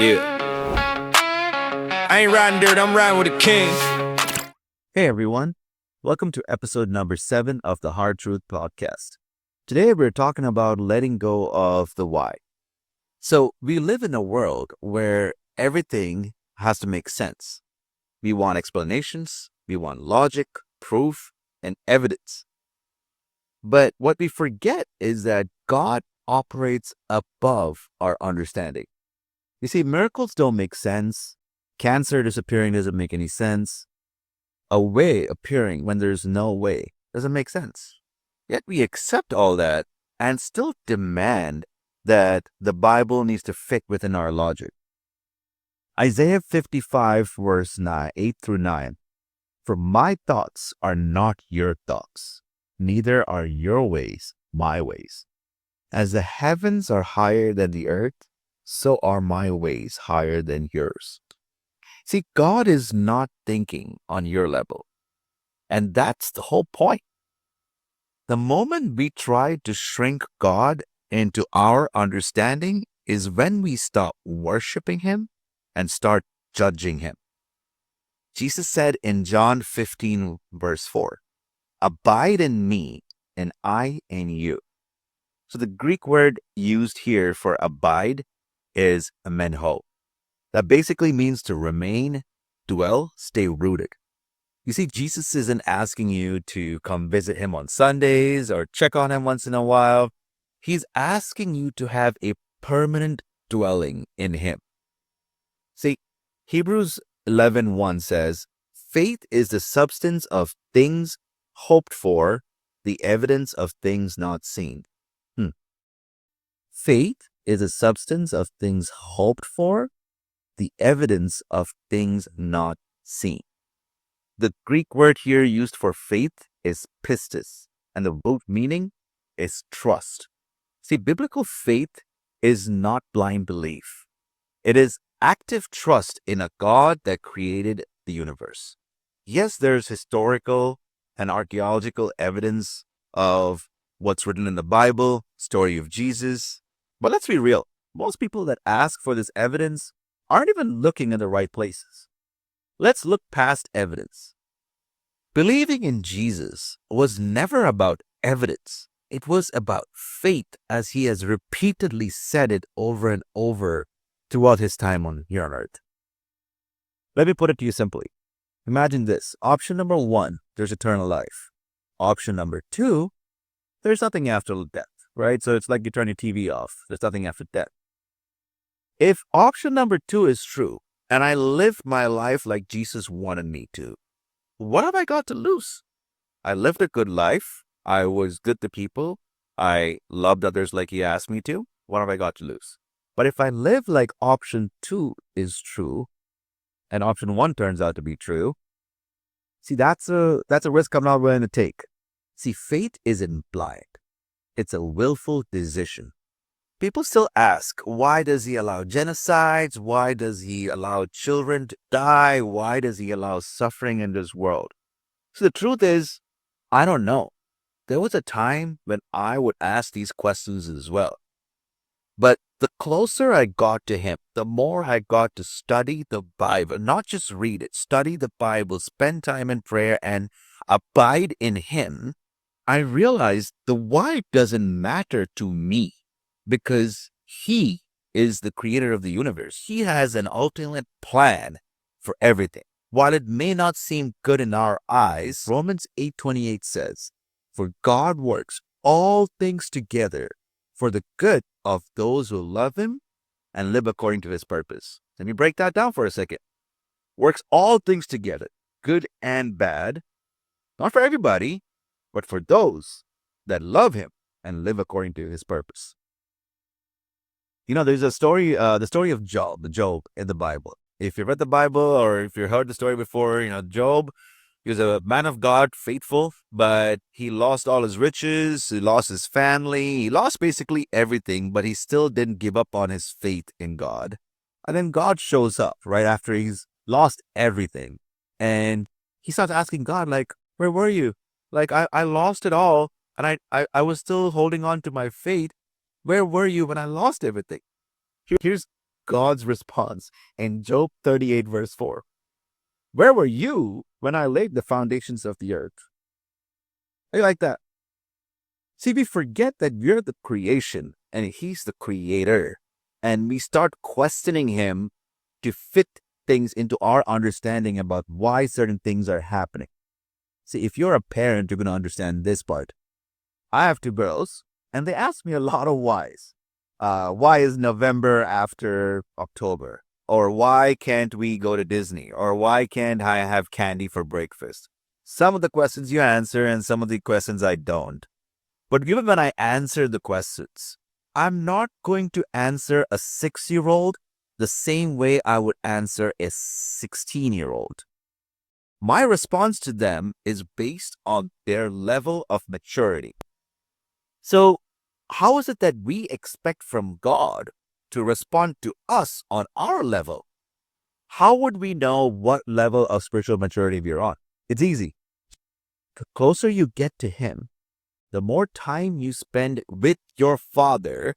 Yeah. I ain't riding dirt, I'm riding with a king. Hey everyone, welcome to episode number 7 of the Hard Truth Podcast. Today we're talking about letting go of the why. So we live in a world where everything has to make sense. We want explanations, we want logic, proof, and evidence. But what we forget is that God operates above our understanding. You see, miracles don't make sense. Cancer disappearing doesn't make any sense. A way appearing when there's no way doesn't make sense. Yet we accept all that and still demand that the Bible needs to fit within our logic. Isaiah 55 verse 8 through 9. For my thoughts are not your thoughts, neither are your ways my ways. As the heavens are higher than the earth, so are my ways higher than yours. See, God is not thinking on your level. And that's the whole point. The moment we try to shrink God into our understanding is when we stop worshiping Him and start judging Him. Jesus said in John 15 verse 4, abide in me and I in you. So the Greek word used here for abide is amenho. That basically means to remain, dwell, stay rooted. You see, Jesus isn't asking you to come visit Him on Sundays or check on Him once in a while. He's asking you to have a permanent dwelling in Him. See, Hebrews 11:1 says, faith is the substance of things hoped for, the evidence of things not seen. Faith is the substance of things hoped for, the evidence of things not seen. The Greek word here used for faith is pistis, and the root meaning is trust. See, biblical faith is not blind belief. It is active trust in a God that created the universe. Yes, there's historical and archaeological evidence of what's written in the Bible, story of Jesus. But let's be real. Most people that ask for this evidence aren't even looking in the right places. Let's look past evidence. Believing in Jesus was never about evidence. It was about faith, as He has repeatedly said it over and over throughout His time here on earth. Let me put it to you simply. Imagine this. Option number 1, there's eternal life. Option number 2, there's nothing after death, right? So it's like you turn your TV off. There's nothing after death. If option number 2 is true, and I lived my life like Jesus wanted me to, what have I got to lose? I lived a good life. I was good to people. I loved others like He asked me to. What have I got to lose? But if I live like option 2 is true, and option 1 turns out to be true, see, that's a risk I'm not willing to take. See, faith isn't blind. It's a willful decision. People still ask, why does He allow genocides? Why does He allow children to die? Why does He allow suffering in this world? So the truth is, I don't know. There was a time when I would ask these questions as well. But the closer I got to Him, the more I got to study the Bible, not just read it, study the Bible, spend time in prayer, and abide in Him, I realized the why doesn't matter to me. Because He is the creator of the universe. He has an ultimate plan for everything. While it may not seem good in our eyes, Romans 8:28 says, for God works all things together for the good of those who love Him and live according to His purpose. Let me break that down for a second. Works all things together, good and bad, not for everybody, but for those that love Him and live according to His purpose. You know, there's a story, the story of Job in the Bible. If you read the Bible or if you heard the story before, Job, he was a man of God, faithful, but he lost all his riches, he lost his family, he lost basically everything, but he still didn't give up on his faith in God. And then God shows up right after he's lost everything. And he starts asking God, like, where were you? Like, I lost it all, and I was still holding on to my faith. Where were you when I lost everything? Here's God's response in Job 38 verse 4. Where were you when I laid the foundations of the earth? How you like that? See, we forget that we're the creation and he's the creator. And we start questioning him to fit things into our understanding about why certain things are happening. See, if you're a parent, you're going to understand this part. I have two girls, and they ask me a lot of whys. Why is November after October? Or why can't we go to Disney? Or why can't I have candy for breakfast? Some of the questions you answer and some of the questions I don't. But even when I answer the questions, I'm not going to answer a 6-year-old the same way I would answer a 16-year-old. My response to them is based on their level of maturity. So, how is it that we expect from God to respond to us on our level? How would we know what level of spiritual maturity we're on? It's easy. The closer you get to Him, the more time you spend with your Father,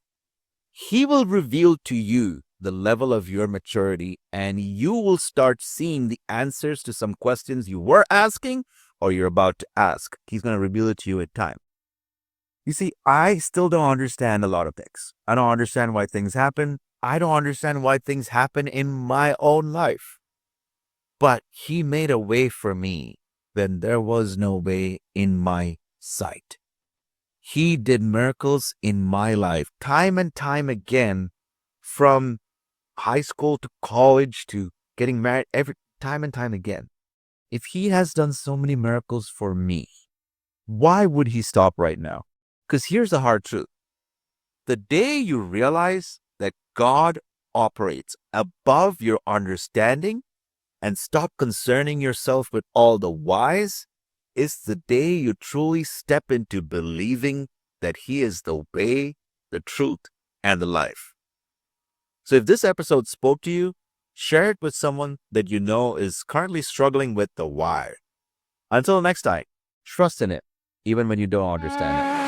He will reveal to you the level of your maturity, and you will start seeing the answers to some questions you were asking or you're about to ask. He's going to reveal it to you in time. You see, I still don't understand a lot of things. I don't understand why things happen. I don't understand why things happen in my own life. But He made a way for me when there was no way in my sight. He did miracles in my life time and time again, from high school to college to getting married, every time and time again. If He has done so many miracles for me, why would He stop right now? Because here's the hard truth. The day you realize that God operates above your understanding and stop concerning yourself with all the whys is the day you truly step into believing that He is the way, the truth, and the life. So if this episode spoke to you, share it with someone that you know is currently struggling with the why. Until next time, trust in it, even when you don't understand it.